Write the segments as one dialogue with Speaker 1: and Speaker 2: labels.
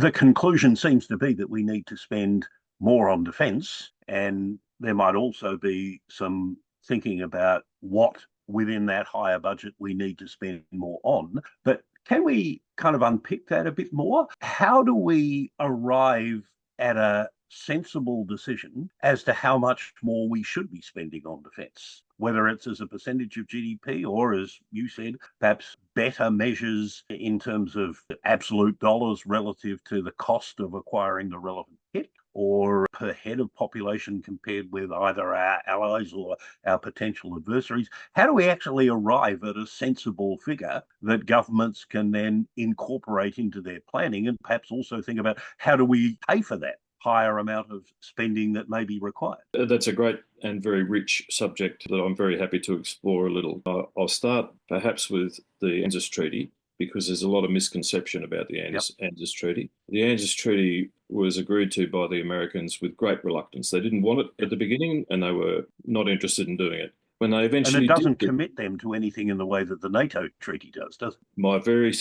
Speaker 1: the conclusion seems to be that we need to spend more on defence, and there might also be some thinking about what within that higher budget we need to spend more on. But can we kind of unpick that a bit more? How do we arrive at a sensible decision as to how much more we should be spending on defence, whether it's as a percentage of GDP or, as you said, perhaps better measures in terms of absolute dollars relative to the cost of acquiring the relevant kit, or per head of population compared with either our allies or our potential adversaries? How do we actually arrive at a sensible figure that governments can then incorporate into their planning, and perhaps also think about how do we pay for that higher amount of spending that may be required?
Speaker 2: That's a great and very rich subject that I'm very happy to explore a little. I'll start perhaps with the ANZUS Treaty, because there's a lot of misconception about the ANZUS Treaty. The ANZUS Treaty was agreed to by the Americans with great reluctance. They didn't want it at the beginning, and they were not interested in doing it. When they eventually
Speaker 1: and it doesn't commit them to anything in the way that the NATO treaty does it?
Speaker 2: My very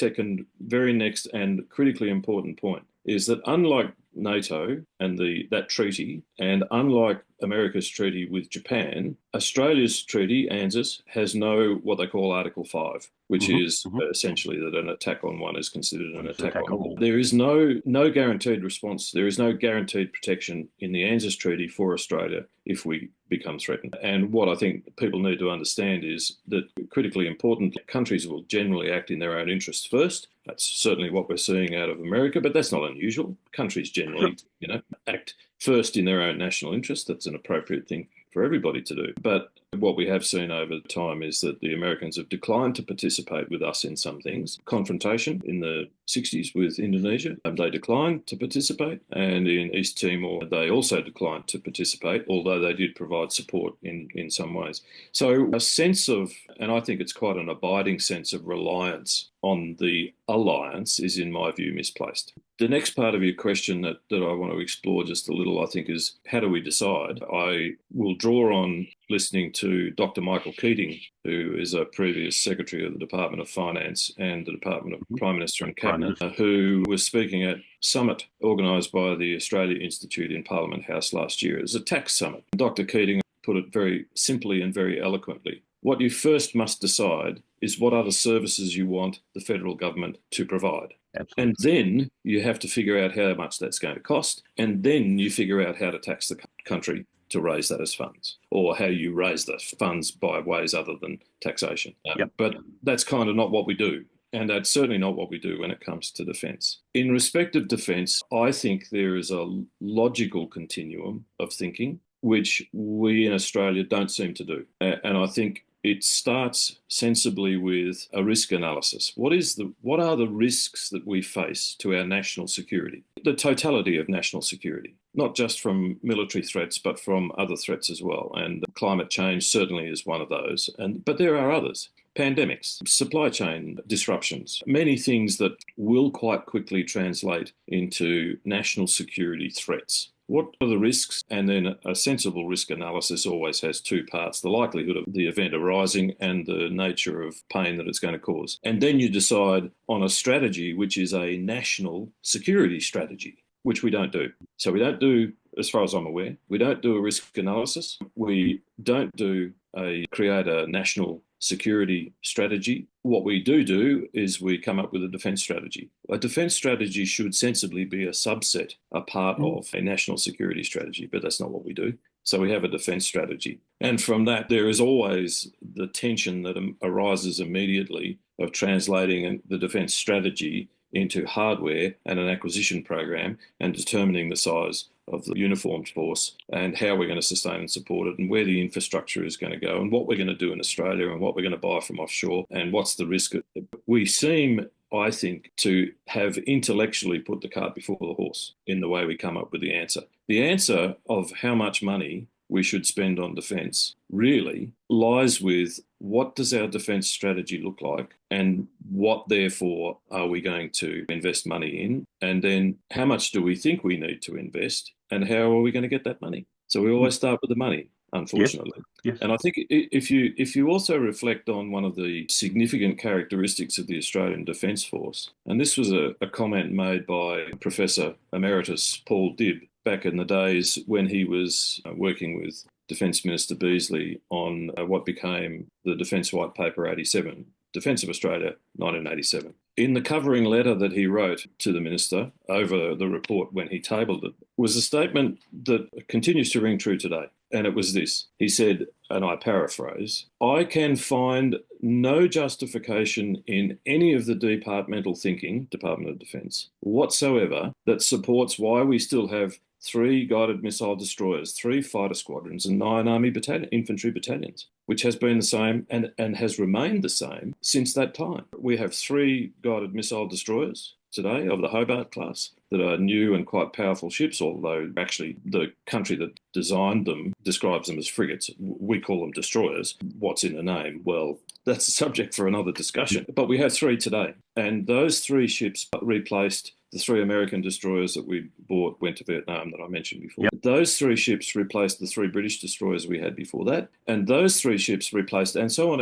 Speaker 2: next and critically important point is that unlike NATO and that treaty, and unlike America's treaty with Japan, Australia's treaty, ANZUS, has no what they call Article 5, which is essentially that an attack on one is considered an attack on all. There is no guaranteed response. There is no guaranteed protection in the ANZUS treaty for Australia if we become threatened. And what I think people need to understand is that critically important, countries will generally act in their own interests first. That's certainly what we're seeing out of America, but that's not unusual. Countries generally, act first in their own national interest. That's an appropriate thing for everybody to do. But what we have seen over time is that the Americans have declined to participate with us in some things. Confrontation in the 60s with Indonesia, they declined to participate. And in East Timor, they also declined to participate, although they did provide support in some ways. So a sense of, and I think it's quite an abiding sense of reliance on the alliance is, in my view, misplaced. The next part of your question that I want to explore just a little, I think, is how do we decide? I will draw on listening to Dr. Michael Keating, who is a previous Secretary of the Department of Finance and the Department of Prime Minister and Cabinet, who was speaking at a summit organised by the Australia Institute in Parliament House last year. It was a tax summit. Dr. Keating put it very simply and very eloquently. What you first must decide is what other services you want the federal government to provide. Absolutely. And then you have to figure out how much that's going to cost, and then you figure out how to tax the country to raise that as funds, or how you raise the funds by ways other than taxation. But that's kind of not what we do. And that's certainly not what we do when it comes to defence. In respect of defence, I think there is a logical continuum of thinking, which we in Australia don't seem to do. And I think it starts sensibly with a risk analysis. What are the risks that we face to our national security? The totality of national security, not just from military threats, but from other threats as well. And climate change certainly is one of those. But there are others. Pandemics, supply chain disruptions, many things that will quite quickly translate into national security threats. What are the risks? And then a sensible risk analysis always has two parts: the likelihood of the event arising and the nature of pain that it's going to cause. And then you decide on a strategy, which is a national security strategy, which we don't do. So we don't do, as far as I'm aware, we don't do a risk analysis. We don't create a national security strategy. What we do is we come up with a defence strategy. A defence strategy should sensibly be a subset, a part of a national security strategy, but that's not what we do. So we have a defence strategy. And from that, there is always the tension that arises immediately of translating the defence strategy into hardware and an acquisition program and determining the size of the uniformed force and how we're going to sustain and support it and where the infrastructure is going to go and what we're going to do in Australia and what we're going to buy from offshore and what's the risk. We seem, I think, to have intellectually put the cart before the horse in the way we come up with the answer. The answer of how much money we should spend on defence really lies with what does our defence strategy look like and what therefore are we going to invest money in, and then how much do we think we need to invest and how are we going to get that money. So we always start with the money.
Speaker 1: Yes.
Speaker 2: unfortunately.
Speaker 1: Yes.
Speaker 2: And I think if you also reflect on one of the significant characteristics of the Australian Defence Force, and this was a comment made by Professor Emeritus Paul Dibb back in the days when he was working with Defence Minister Beazley on what became the Defence White Paper 87, Defence of Australia 1987. In the covering letter that he wrote to the minister over the report when he tabled it was a statement that continues to ring true today. And it was this. He said, and I paraphrase, "I can find no justification in any of the departmental thinking, Department of Defence, whatsoever that supports why we still have 3 guided missile destroyers, 3 fighter squadrons, and 9 Army infantry battalions, which has been the same and has remained the same since that time. We have 3 guided missile destroyers today of the Hobart class that are new and quite powerful ships, although actually the country that designed them describes them as frigates. We call them destroyers. What's in the name? Well, that's a subject for another discussion. But we have 3 today. And those 3 ships replaced the 3 American destroyers that we went to Vietnam that I mentioned before. Yep. Those 3 ships replaced the 3 British destroyers we had before that. And those 3 ships replaced, and so on,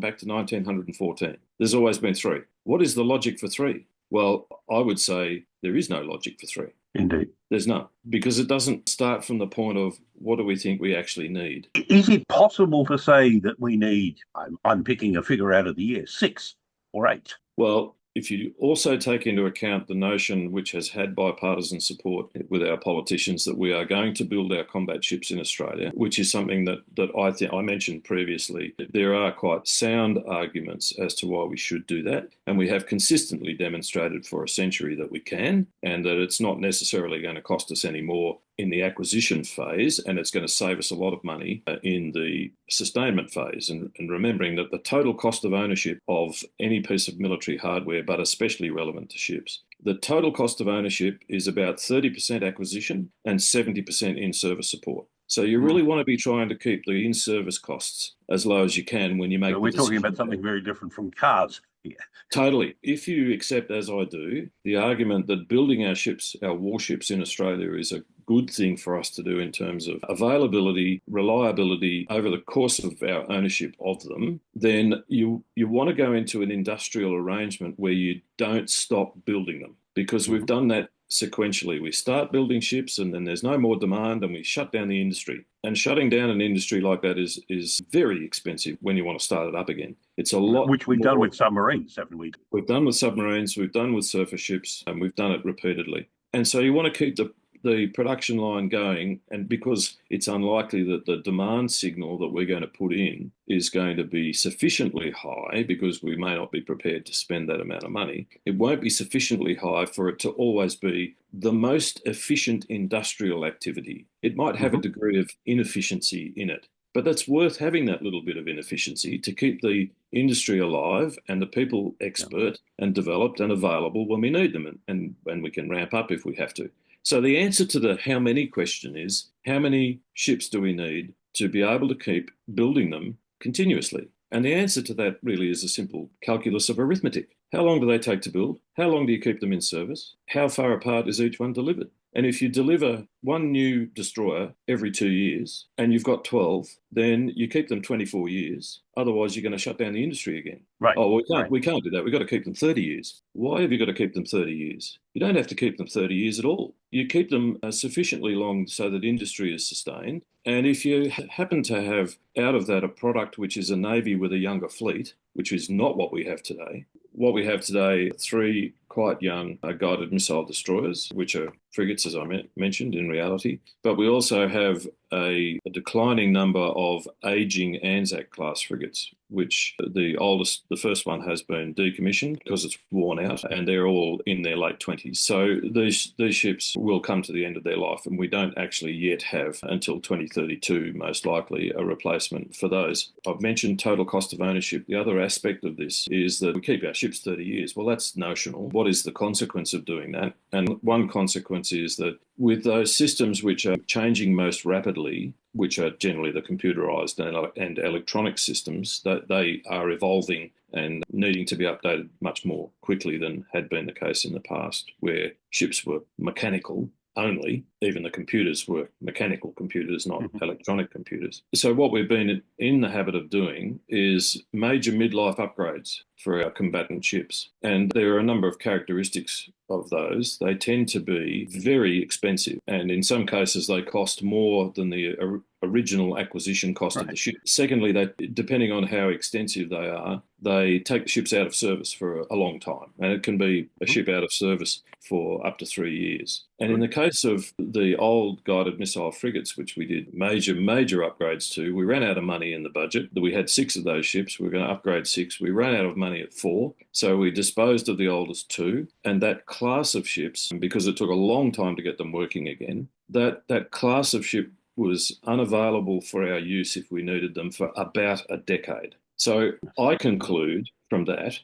Speaker 2: back to 1914. There's always been 3. What is the logic for 3? Well, I would say there is no logic for 3.
Speaker 1: Indeed.
Speaker 2: There's none, because it doesn't start from the point of what do we think we actually need.
Speaker 1: Is it possible to say that we need, I'm picking a figure out of the year, 6 or 8?
Speaker 2: Well, if you also take into account the notion, which has had bipartisan support with our politicians, that we are going to build our combat ships in Australia, which is something that I think I mentioned previously, there are quite sound arguments as to why we should do that. And we have consistently demonstrated for a century that we can, and that it's not necessarily going to cost us any more in the acquisition phase, and it's going to save us a lot of money in the sustainment phase. And remembering that the total cost of ownership of any piece of military hardware, but especially relevant to ships, the total cost of ownership is about 30% acquisition and 70% in-service support. So you really want to be trying to keep the in-service costs as low as you can when you make.
Speaker 1: So we're talking about something very different from cars here.
Speaker 2: Totally. If you accept, as I do, the argument that building our ships, our warships in Australia is a good thing for us to do in terms of availability, reliability over the course of our ownership of them, then you want to go into an industrial arrangement where you don't stop building them, because we've done that sequentially. We start building ships and then there's no more demand and we shut down the industry. And shutting down an industry like that is very expensive when you want to start it up again. It's a lot.
Speaker 1: Which we've done with submarines, haven't we?
Speaker 2: We've done with submarines, we've done with surface ships, and we've done it repeatedly. And so you want to keep the production line going, and because it's unlikely that the demand signal that we're going to put in is going to be sufficiently high, because we may not be prepared to spend that amount of money, it won't be sufficiently high for it to always be the most efficient industrial activity. It might have a degree of inefficiency in it, but that's worth having that little bit of inefficiency to keep the industry alive and the people expert and developed and available when we need them, and we can ramp up if we have to. So the answer to the how many question is, how many ships do we need to be able to keep building them continuously? And the answer to that really is a simple calculus of arithmetic. How long do they take to build? How long do you keep them in service? How far apart is each one delivered? And if you deliver one new destroyer every 2 years and you've got 12, then you keep them 24 years. Otherwise, you're going to shut down the industry again.
Speaker 1: Right.
Speaker 2: Oh, we can't do that. We've got to keep them 30 years. Why have you got to keep them 30 years? You don't have to keep them 30 years at all. You keep them sufficiently long so that industry is sustained. And if you happen to have out of that a product which is a navy with a younger fleet, which is not what we have today. What we have today, 3 quite young guided missile destroyers, which are frigates, as I mentioned, in reality. But we also have a declining number of ageing Anzac-class frigates, which the first one has been decommissioned because it's worn out, and they're all in their late 20s. So these ships will come to the end of their life, and we don't actually yet have, until 2032, most likely, a replacement for those. I've mentioned total cost of ownership. The other aspect of this is that we keep our ships 30 years. Well, that's notional. What is the consequence of doing that? And one consequence is that with those systems which are changing most rapidly, which are generally the computerized and electronic systems, that they are evolving and needing to be updated much more quickly than had been the case in the past, where ships were mechanical. only. Even the computers were mechanical computers, not
Speaker 1: Mhm.
Speaker 2: electronic computers. So what we've been in the habit of doing is major midlife upgrades for our combatant ships. And there are a number of characteristics of those. They tend to be very expensive, and in some cases they cost more than the original acquisition cost of the ship. Secondly, depending on how extensive they are, they take the ships out of service for a long time, and it can be a ship out of service for up to 3 years. And in the case of the old guided missile frigates, which we did major upgrades to, we ran out of money in the budget. We had 6 of those ships. We were going to upgrade 6. We ran out of money at 4. So we disposed of the oldest 2. And that class of ships, because it took a long time to get them working again, that class of ship was unavailable for our use if we needed them for about a decade. So I conclude from that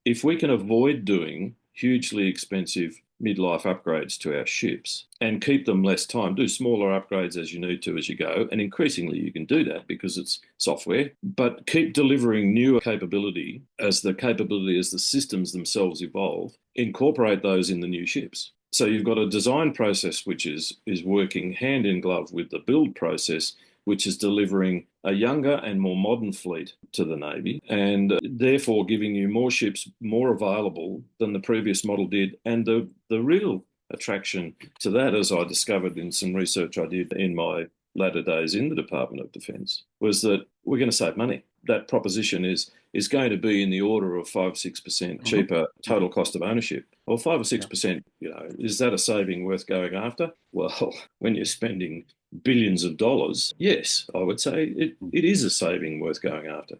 Speaker 2: if we can avoid doing hugely expensive midlife upgrades to our ships and keep them less time, do smaller upgrades as you need to as you go, and increasingly you can do that because it's software, but keep delivering newer capability as the systems themselves evolve, incorporate those in the new ships. So you've got a design process which is working hand in glove with the build process, which is delivering a younger and more modern fleet to the Navy, and therefore giving you more ships more available than the previous model did. And the real attraction to that, as I discovered in some research I did in my latter days in the Department of Defence, was that we're going to save money. That proposition is going to be in the order of 5-6% cheaper total cost of ownership. Well, 5 or 6%, is that a saving worth going after? Well, when you're spending billions of dollars, yes, I would say it is a saving worth going after.